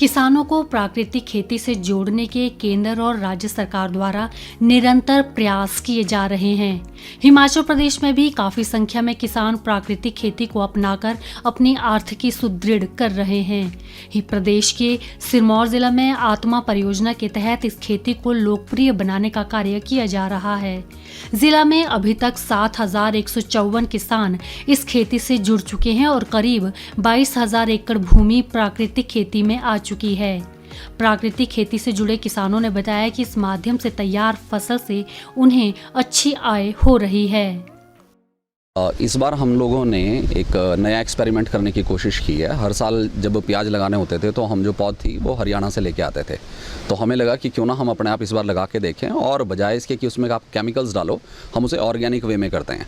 किसानों को प्राकृतिक खेती से जोड़ने के केंद्र और राज्य सरकार द्वारा निरंतर प्रयास किए जा रहे हैं। हिमाचल प्रदेश में भी काफी संख्या में किसान प्राकृतिक खेती को अपनाकर अपनी आर्थिकी सुदृढ़ कर रहे हैं। ही प्रदेश के सिरमौर जिला में आत्मा परियोजना के तहत इस खेती को लोकप्रिय बनाने का कार्य किया जा रहा है। जिला में अभी तक 7,154 किसान इस खेती से जुड़ चुके हैं और करीब 22,000 एकड़ भूमि प्राकृतिक खेती में आ चुकी है। प्राकृतिक खेती से जुड़े किसानों ने बताया कि इस माध्यम से तैयार फसल से उन्हें अच्छी आय हो रही है। इस बार हम लोगों ने एक नया एक्सपेरिमेंट करने की कोशिश की है। हर साल जब प्याज लगाने होते थे तो हम जो पौध थी वो हरियाणा से लेके आते थे, तो हमें लगा कि क्यों ना हम अपने आप इस बार लगा के देखें और बजाय इसके कि उसमें आप केमिकल्स डालो, हम उसे ऑर्गेनिक वे में करते हैं।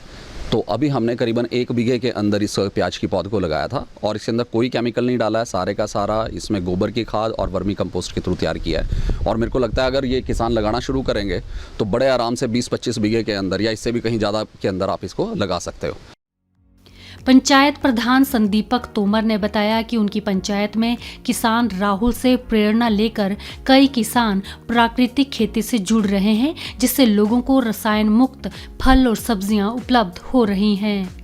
तो अभी हमने करीबन 1 बीघे के अंदर इस प्याज की पौध को लगाया था और इसके अंदर कोई केमिकल नहीं डाला है, सारे का सारा इसमें गोबर की खाद और वर्मी कंपोस्ट के थ्रू तैयार किया है। और मेरे को लगता है अगर ये किसान लगाना शुरू करेंगे तो बड़े आराम से 20-25 बीघे के अंदर या इससे भी कहीं ज़्यादा के अंदर आप इसको लगा सकते हो। पंचायत प्रधान संदीपक तोमर ने बताया कि उनकी पंचायत में किसान राहुल से प्रेरणा लेकर कई किसान प्राकृतिक खेती से जुड़ रहे हैं, जिससे लोगों को रसायन मुक्त फल और सब्जियां उपलब्ध हो रही हैं।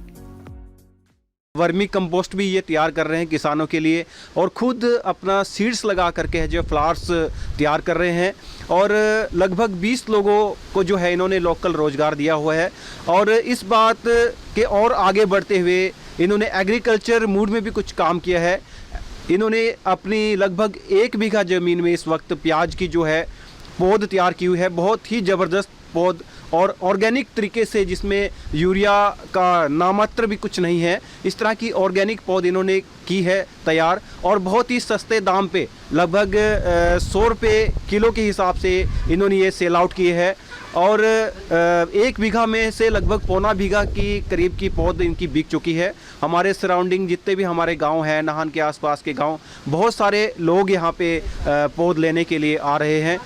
वर्मी कंपोस्ट भी ये तैयार कर रहे हैं किसानों के लिए और खुद अपना सीड्स लगा करके जो फ्लावर्स तैयार कर रहे हैं और लगभग 20 लोगों को जो है इन्होंने लोकल रोजगार दिया हुआ है। और इस बात के और आगे बढ़ते हुए इन्होंने एग्रीकल्चर मूड में भी कुछ काम किया है। इन्होंने अपनी लगभग 1 बीघा ज़मीन में इस वक्त प्याज की जो है पौध तैयार की हुई है, बहुत ही ज़बरदस्त पौध और ऑर्गेनिक तरीके से, जिसमें यूरिया का नामात्र भी कुछ नहीं है। इस तरह की ऑर्गेनिक पौध इन्होंने की है तैयार और बहुत ही सस्ते दाम पे लगभग 100 रुपये किलो के हिसाब से इन्होंने ये सेल आउट किए है। और 1 बीघा में से लगभग 1.25 बीघा की करीब की पौध इनकी बिक चुकी है। हमारे सराउंडिंग जितने भी हमारे गांव हैं, नाहन के आसपास के गांव, बहुत सारे लोग यहाँ पे पौध लेने के लिए आ रहे हैं।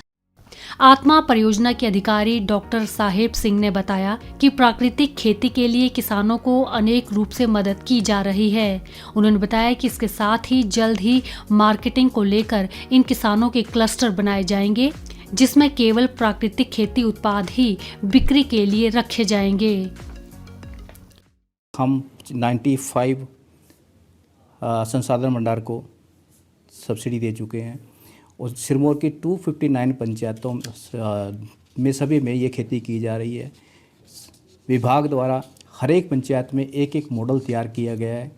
आत्मा परियोजना के अधिकारी डॉक्टर साहेब सिंह ने बताया कि प्राकृतिक खेती के लिए किसानों को अनेक रूप से मदद की जा रही है। उन्होंने बताया कि इसके साथ ही जल्द ही मार्केटिंग को लेकर इन किसानों के क्लस्टर बनाए जाएंगे, जिसमें केवल प्राकृतिक खेती उत्पाद ही बिक्री के लिए रखे जाएंगे। हम 95 संसाधन भंडार को सब्सिडी दे चुके हैं और सिरमौर की 259 पंचायतों में सभी में ये खेती की जा रही है। विभाग द्वारा हर एक पंचायत में एक मॉडल तैयार किया गया है,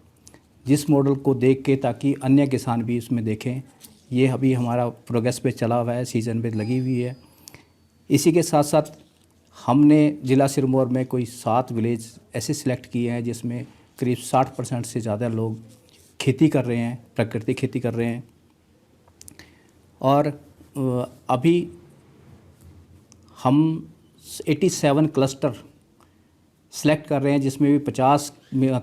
जिस मॉडल को देख के ताकि अन्य किसान भी इसमें देखें। ये अभी हमारा प्रोग्रेस पे चला हुआ है, सीज़न पे लगी हुई है। इसी के साथ साथ हमने ज़िला सिरमौर में कोई 7 विलेज ऐसे सिलेक्ट किए हैं जिसमें करीब 60% से ज़्यादा लोग खेती कर रहे हैं, प्राकृतिक खेती कर रहे हैं। और अभी हम 87 क्लस्टर सेलेक्ट कर रहे हैं, जिसमें भी 50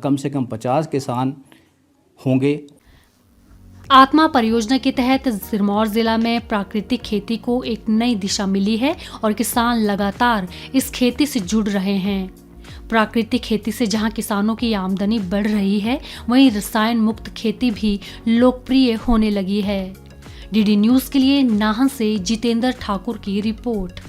कम से कम 50 किसान होंगे। आत्मा परियोजना के तहत सिरमौर जिला में प्राकृतिक खेती को एक नई दिशा मिली है और किसान लगातार इस खेती से जुड़ रहे हैं। प्राकृतिक खेती से जहां किसानों की आमदनी बढ़ रही है, वहीं रसायन मुक्त खेती भी लोकप्रिय होने लगी है। डीडी न्यूज़ के लिए नाहन से जितेंद्र ठाकुर की रिपोर्ट।